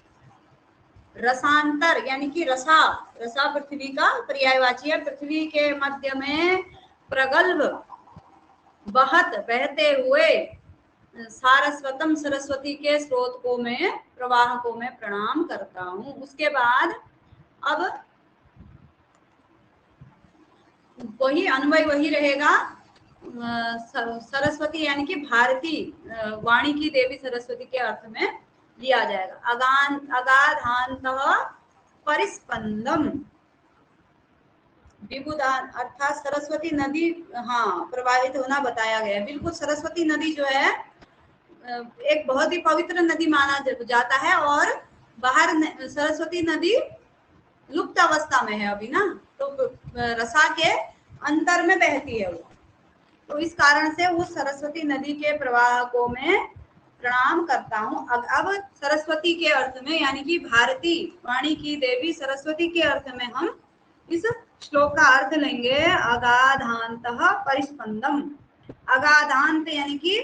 रसांतर यानी कि रसा, रसा पृथ्वी का पर्यायवाची है। पृथ्वी के मध्य में प्रगल्भ, बहत बहते हुए, सारस्वतम सरस्वती के स्रोत को मैं, प्रवाह को मैं प्रणाम करता हूँ। उसके बाद अब वही अन्वय वही रहेगा, सरस्वती यानी कि भारती, वाणी की देवी सरस्वती के अर्थ में लिया जाएगा। अगाधांतः परिस्पंदम विबुधान, अर्थात सरस्वती नदी, हाँ, प्रवाहित होना बताया गया। बिल्कुल, सरस्वती नदी जो है एक बहुत ही पवित्र नदी माना जाता है, और बाहर सरस्वती नदी लुप्त अवस्था में है अभी ना, तो रसा के अंतर में बहती है वो। तो इस कारण से उस सरस्वती नदी के प्रवाह को मैं प्रणाम करता हूँ। अब सरस्वती के अर्थ में यानी कि भारती, वाणी की देवी सरस्वती के अर्थ में हम इस श्लोक का अर्थ लेंगे। अगाधांतः परिस्पंदम, अगाधांत यानी कि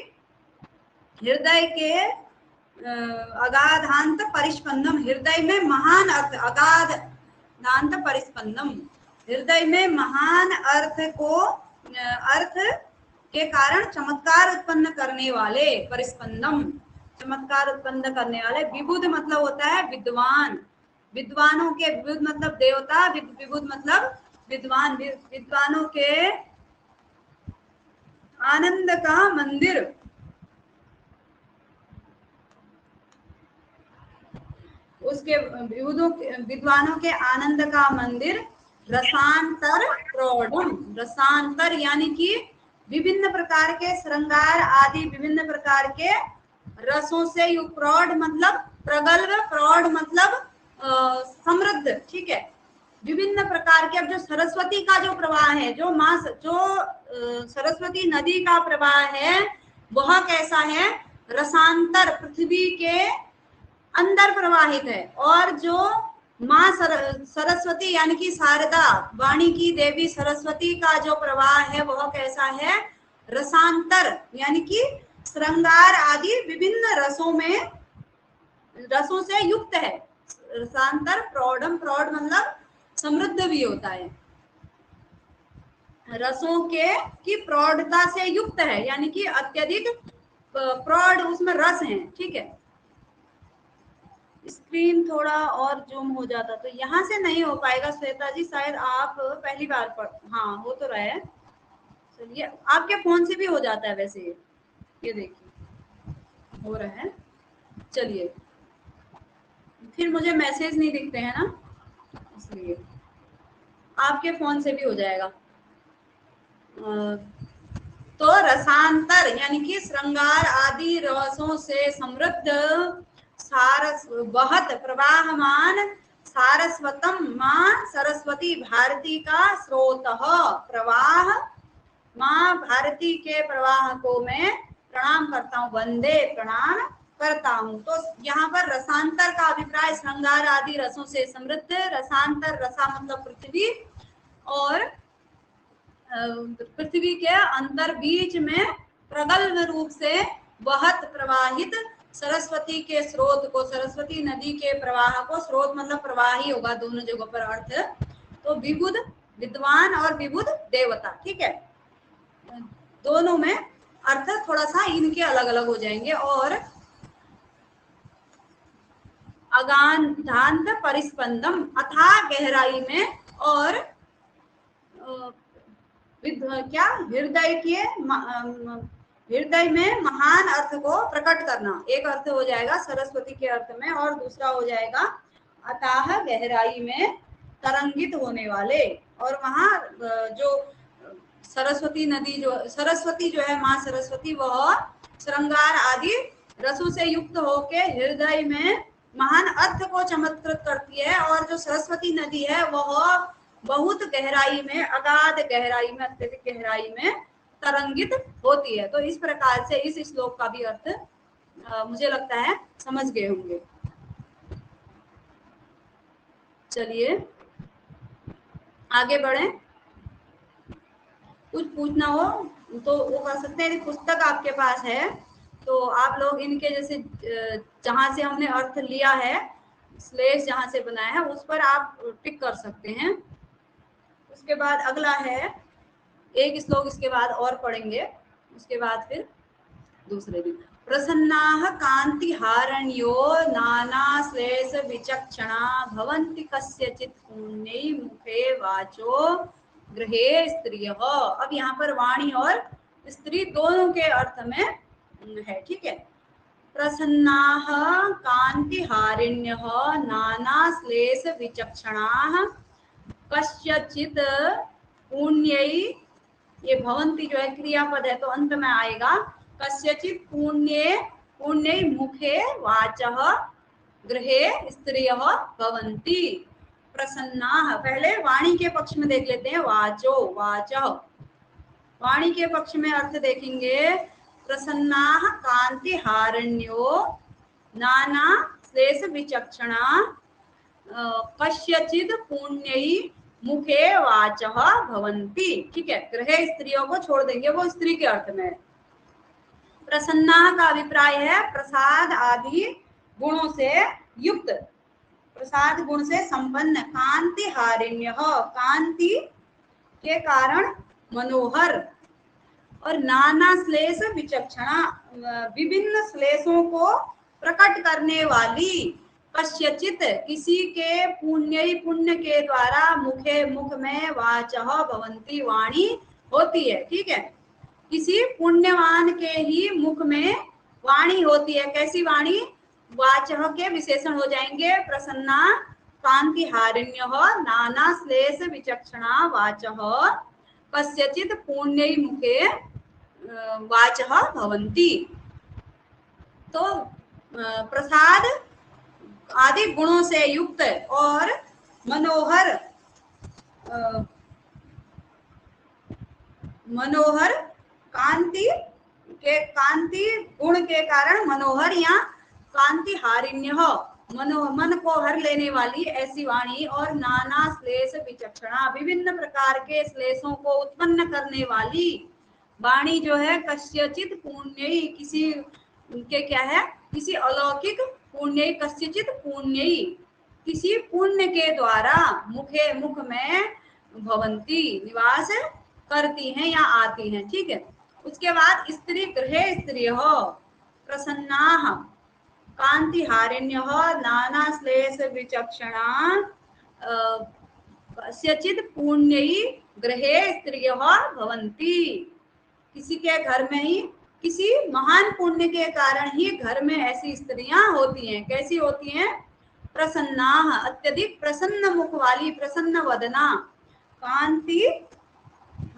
हृदय के, अगाधांत परिस्पंदम हृदय में महान अर्थ, अगाधांत परिस्पंदम हृदय में महान अर्थ को, अर्थ के कारण चमत्कार उत्पन्न करने वाले, परिस्पंदम चमत्कार उत्पन्न करने वाले। विबुध मतलब होता है विद्वान, विद्वानों के, विबुध मतलब देवता, विबुध मतलब विद्वान, विद्वानों के आनंद का मंदिर, उसके विद्वानों के आनंद का मंदिर। रसांतर प्रौढ़म, रसांतर यानी कि विभिन्न प्रकार के श्रृंगार आदि विभिन्न प्रकार के रसों से युक्त, प्रौढ़ मतलब प्रगल्भ, प्रौढ़ मतलब समृद्ध, ठीक है। विभिन्न प्रकार के, अब जो सरस्वती का जो प्रवाह है, जो माँ जो सरस्वती नदी का प्रवाह है वह कैसा है, रसांतर पृथ्वी के अंदर प्रवाहित है। और जो माँ सरस्वती यानी कि शारदा, वाणी की देवी सरस्वती का जो प्रवाह है वह कैसा है, रसांतर यानी कि श्रृंगार आदि विभिन्न रसों में, रसों से युक्त है। रसांतर प्रौढ़म, प्रौढ़ मतलब समृद्ध भी होता है, रसों के की प्रौढ़ता से युक्त है, यानी कि अत्यधिक प्रौढ़ उसमें रस हैं, ठीक है। स्क्रीन थोड़ा और जूम हो जाता तो, यहाँ से नहीं हो पाएगा श्वेता जी, शायद आप पहली बार पढ़, हाँ हो तो रहा है। चलिए आपके फोन से भी हो जाता है वैसे, ये देखिए हो रहा है। चलिए फिर मुझे मैसेज नहीं दिखते हैं ना, इसलिए आपके फोन से भी हो जाएगा। तो रसांतर यानी कि श्रृंगार आदि रसों से समृद्ध सारस बहुत प्रवाहमान सारस्वतम माँ सरस्वती भारती का स्रोत प्रवाह, माँ भारती के प्रवाह को मैं प्रणाम करता हूँ, वंदे प्रणाम करता हूँ। तो यहाँ पर रसांतर का अभिप्राय श्रृंगार आदि रसों से समृद्ध, रसांतर रसा मतलब पृथ्वी, और पृथ्वी के अंतर बीच में प्रगल्भ रूप से बहुत प्रवाहित सरस्वती के स्रोत को, सरस्वती नदी के प्रवाह को, स्रोत मतलब प्रवाह ही होगा दोनों जगहों पर अर्थ। तो विबुध विद्वान और विबुध देवता, ठीक है, दोनों में अर्थ थोड़ा सा इनके अलग अलग हो जाएंगे। और अगाधांत परिस्पंदम अथा गहराई में, और क्या हृदय के हृदय में महान अर्थ को प्रकट करना, एक अर्थ हो जाएगा सरस्वती के अर्थ में, और दूसरा हो जाएगा अथाह गहराई में तरंगित होने वाले। और वहां जो सरस्वती नदी, जो सरस्वती जो है माँ सरस्वती, वह श्रृंगार आदि रसों से युक्त होके हृदय में महान अर्थ को चमत्कृत करती है। और जो सरस्वती नदी है वह बहुत गहराई में, अगाध गहराई में, अत्यधिक गहराई में तरंगित होती है। तो इस प्रकार से इस श्लोक का भी अर्थ मुझे लगता है समझ गए होंगे। चलिए आगे बढ़े, कुछ पूछना हो तो वो कर सकते हैं। यदि पुस्तक आपके पास है तो आप लोग इनके जैसे जहां से हमने अर्थ लिया है, स्लेश जहां से बनाया है उस पर आप टिक कर सकते हैं। उसके बाद अगला है एक श्लोक, इसके बाद और पढ़ेंगे, उसके बाद फिर दूसरे दिन। प्रसन्नाः कान्तिहारण्यो नाना श्लेष विचक्षणा भवन्ति कस्यचित् पुण्यै मुखे वाचो गृहे स्त्रियः। अब यहाँ पर वाणी और स्त्री दोनों के अर्थ में है, ठीक है। प्रसन्नाः कान्तिहारिण्यः नाना श्लेष विचक्षणाः कस्यचित् पुण्यै, ये भवन्ति जो है क्रियापद है तो अंत में आएगा, कस्यचित् पुण्ये पुण्यै मुखे वाचः गृहे स्त्रियः भवन्ति। प्रसन्नाः, पहले वाणी के पक्ष में देख लेते हैं, वाचो वाचः, वाणी के पक्ष में अर्थ देखेंगे। प्रसन्नाः कान्तिहारण्यो नाना श्लेष विचक्षणा कस्यचित् पुण्यै मुखे वाचः भवन्ति, ठीक है। गृहे स्त्रियों को छोड़ देंगे, वो स्त्री के अर्थ में। प्रसन्ना का अभिप्राय है प्रसाद आदि गुणों से युक्त, प्रसाद गुण से संपन्न। कांतिहारिण्य, कांति के कारण मनोहर, और नाना श्लेष विचक्षणा, विभिन्न श्लेषों को प्रकट करने वाली, कस्यचित किसी के पुण्य पुण्य के द्वारा मुखे मुख में वाचः भवन्ति वाणी होती है। ठीक है, किसी पुण्यवान के ही मुख में वाणी होती है। कैसी वाणी? वाचः के विशेषण हो जाएंगे प्रसन्ना कांति हारिण्य नाना श्लेष विचक्षणा वाचः कस्यचित पुण्य मुखे वाचः भवन्ति। तो प्रसाद आदि गुणों से युक्त और मनोहर मनोहर कांति गुण के कारण मनोहर या कांति हारिण्य मन को हर लेने वाली ऐसी वाणी और नाना श्लेष विचक्षणा, विभिन्न प्रकार के श्लेषों को उत्पन्न करने वाली वाणी जो है, कस्यचित पुण्य, किसी के क्या है, किसी अलौकिक पुण्य, कस्यचित पुण्य, किसी पुण्य के द्वारा मुखे मुख में भवंती निवास करती हैं या आती हैं। ठीक है, उसके बाद स्त्री गृहे स्त्रियः प्रसन्नाः कांतिहारिण्यः नाना श्लेष विचक्षणा कस्यचित पुण्यै गृहे स्त्रियः भवन्ति। किसी के घर में ही, किसी महान पुण्य के कारण ही घर में ऐसी स्त्रियां होती हैं। कैसी होती हैं? प्रसन्नाः, अत्यधिक प्रसन्न मुख वाली, प्रसन्न वदना, कांति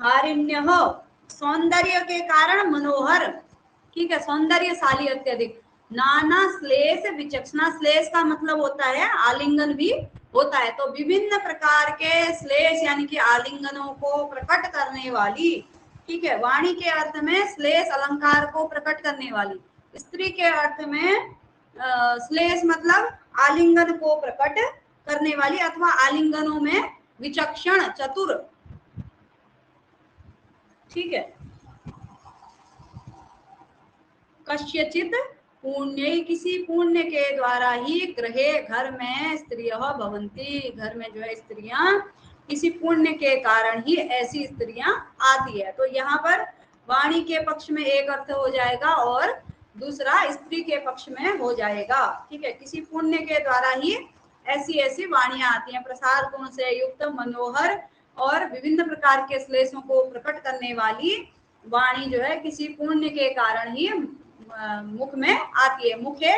हारिण्यः, सौंदर्य के कारण मनोहर, ठीक है, सौंदर्यशाली अत्यधिक, नाना श्लेष विचक्षणा, श्लेष का मतलब होता है आलिंगन भी होता है। तो विभिन्न प्रकार के श्लेष यानी कि आलिंगनों को प्रकट करने वाली, ठीक है, वाणी के अर्थ में श्लेष अलंकार को प्रकट करने वाली, स्त्री के अर्थ में श्लेष मतलब आलिंगन को प्रकट करने वाली अथवा आलिंगनों में विचक्षण, चतुर। ठीक है, कस्यचित पुण्य, किसी पुण्य के द्वारा ही गृहे घर में स्त्रियः भवन्ति, घर में जो है स्त्रियां किसी पुण्य के कारण ही ऐसी स्त्रियां आती है। तो यहाँ पर वाणी के पक्ष में एक अर्थ हो जाएगा और दूसरा स्त्री के पक्ष में हो जाएगा। ठीक है, किसी पुण्य के द्वारा ही ऐसी ऐसी वाणियां आती हैं, प्रसाद गुण से युक्त, मनोहर और विभिन्न प्रकार के श्लेषों को प्रकट करने वाली वाणी जो है किसी पुण्य के कारण ही मुख में आती है। मुखे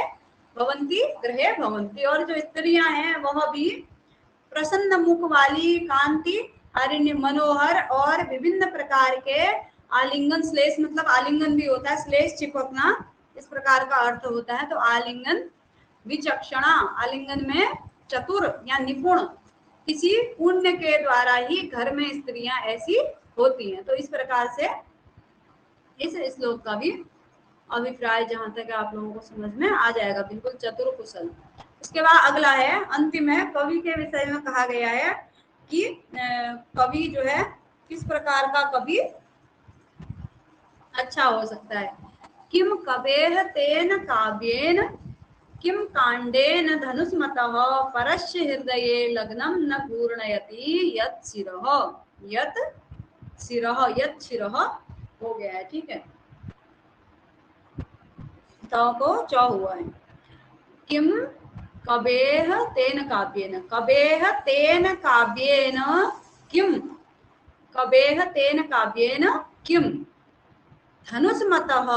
भवंती गृहे भवंती, और जो स्त्रियां हैं वह भी प्रसन्न मुख वाली, कांति हारिण्य, मनोहर और विभिन्न प्रकार के आलिंगन, श्लेष मतलब आलिंगन भी होता है, श्लेष चिपकना इस प्रकार का अर्थ होता है। तो आलिंगन विचक्षणा, आलिंगन में चतुर या निपुण, किसी पुण्य के द्वारा ही घर में स्त्रियां ऐसी होती हैं। तो इस प्रकार से इस श्लोक का भी अभिप्राय जहां तक आप लोगों को समझ में आ जाएगा, बिल्कुल चतुर कुशल। उसके बाद अगला है, अंतिम है, कवि के विषय में कहा गया है कि कवि जो है किस प्रकार का कवि अच्छा हो सकता है। किम कवेह तेन काव्येन किम कांडेन धनुष्मतः परस्य हृदये लग्नम न पूर्णयति यत् शिरः हो गया है। ठीक है, तो को चौ हुआ है। किम कवेह तेन काव्येन, कवेह तेन काव्येन किम, कवेह तेन काव्येन किम, धनुष्मतः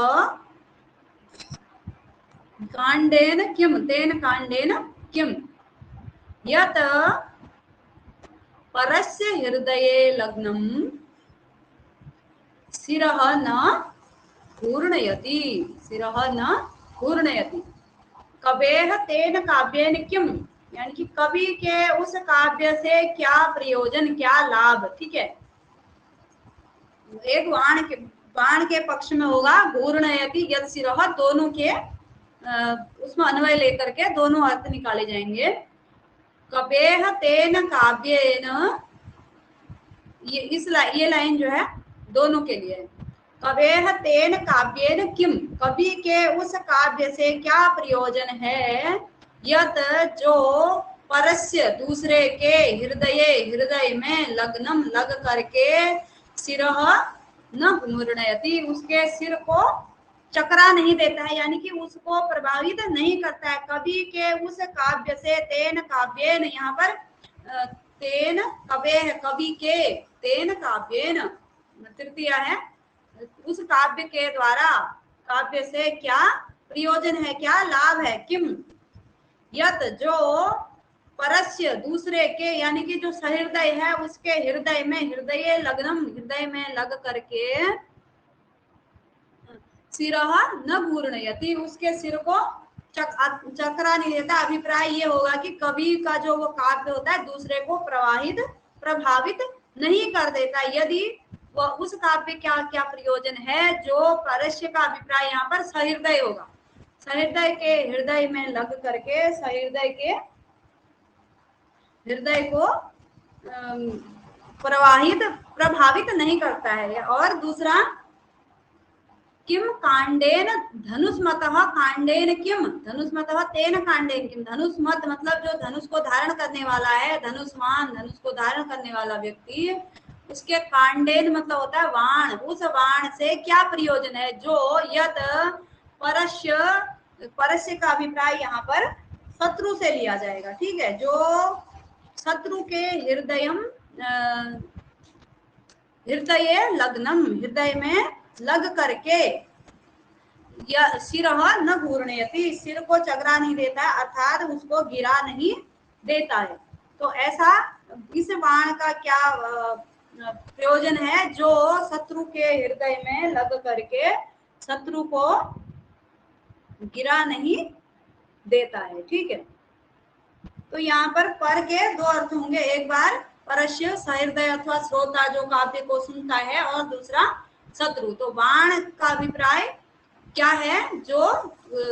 कांडेन किम, तेन कांडेन किम, यत् परस्य हृदये लग्नम शिरः न पूर्णयति, शिरः न पूर्णयति। कवेह तेन काव्येन किम, यानी कि कवि के उस काव्य से क्या प्रयोजन, क्या लाभ। ठीक है, एक बाण के पक्ष में होगा पूर्णयति यत् शिरः, दोनों के उसमें अन्वय लेकर के दोनों अर्थ निकाले जाएंगे। कवेह तेन काव्येन, ये लाइन जो है दोनों के लिए है। कवेह तेन काव्येन किम, कवि के उस काव्य से क्या प्रयोजन है, यत जो परस्य दूसरे के, हृदय में लग्नम लग करके, शिरः न घूर्णयति, उसके सिर को चकरा नहीं देता है, यानी कि उसको प्रभावित नहीं करता है। कवि के उस काव्य से, तेन काव्येन, यहाँ पर तेन कवे है, कवि के, तेन काव्येन तृतीया है, उस काव्य के द्वारा, काव्य से क्या प्रयोजन है, क्या लाभ है, किम, यत, जो, परस्य, दूसरे के, यानी कि जो सहृदय है उसके हृदय में, हृदय लग्नम, हृदय में लग करके, सिरह न घूर्णयति, उसके सिर को चकरा नहीं देता। अभिप्राय ये होगा कि कवि का जो वो काव्य होता है दूसरे को प्रभावित नहीं कर देता। यदि वह उस काव्य क्या क्या प्रयोजन है, जो परस्य का अभिप्राय यहाँ पर सहृदय होगा, सहृदय के हृदय में लग करके सहृदय के हृदय को प्रभावित नहीं करता है। और दूसरा, किम कांडेन धनुष्मतः, कांडेन किम धनुष्मतः, तेन कांडेन किम, धनुष्मत मतलब जो धनुष को धारण करने वाला है, धनुष्मान, धनुष को धारण करने वाला व्यक्ति, उसके कांडेन मतलब होता है बाण, उस बाण से क्या प्रयोजन है, जो यत परस्य, परस्य का अभिप्राय यहाँ पर शत्रु से लिया जाएगा, ठीक है, जो शत्रु के हृदय लग्नम, हृदय में लग करके, सिर न घूर्णयति, सिर को चकरा नहीं देता है, अर्थात उसको गिरा नहीं देता है। तो ऐसा इस बाण का क्या प्रयोजन है, जो शत्रु के हृदय में लग करके शत्रु को गिरा नहीं देता है, ठीक है। तो यहाँ पर के दो अर्थ होंगे, एक बार परस्य, सहृदय अथवा श्रोता जो काव्य को सुनता है, और दूसरा शत्रु। तो बाण का अभिप्राय क्या है, जो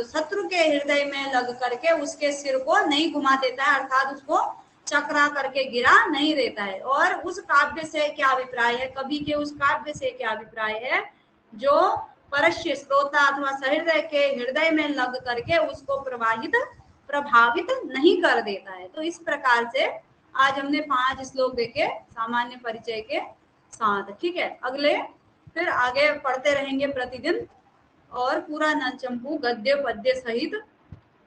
शत्रु के हृदय में लग करके उसके सिर को नहीं घुमा देता है, अर्थात उसको चकरा करके गिरा नहीं देता है। और उस काव्य से क्या अभिप्राय है, कवि के उस काव्य से क्या अभिप्राय है, जो परस्य, श्रोता अथवा सहृदय के हृदय में लग करके उसको प्रभावित नहीं कर देता है। तो इस प्रकार से आज हमने 5 श्लोक देखे सामान्य परिचय के साथ, ठीक है। अगले फिर आगे पढ़ते रहेंगे प्रतिदिन, और पूरा नलचंपू गद्य पद्य सहित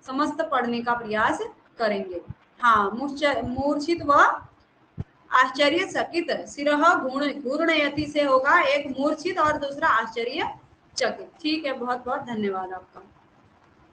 समस्त पढ़ने का प्रयास करेंगे। हाँ, मूर्छित व आश्चर्यचकित, सिरह घूर्णयति से होगा एक मूर्छित और दूसरा आश्चर्यचकित, ठीक है। बहुत बहुत धन्यवाद आपका।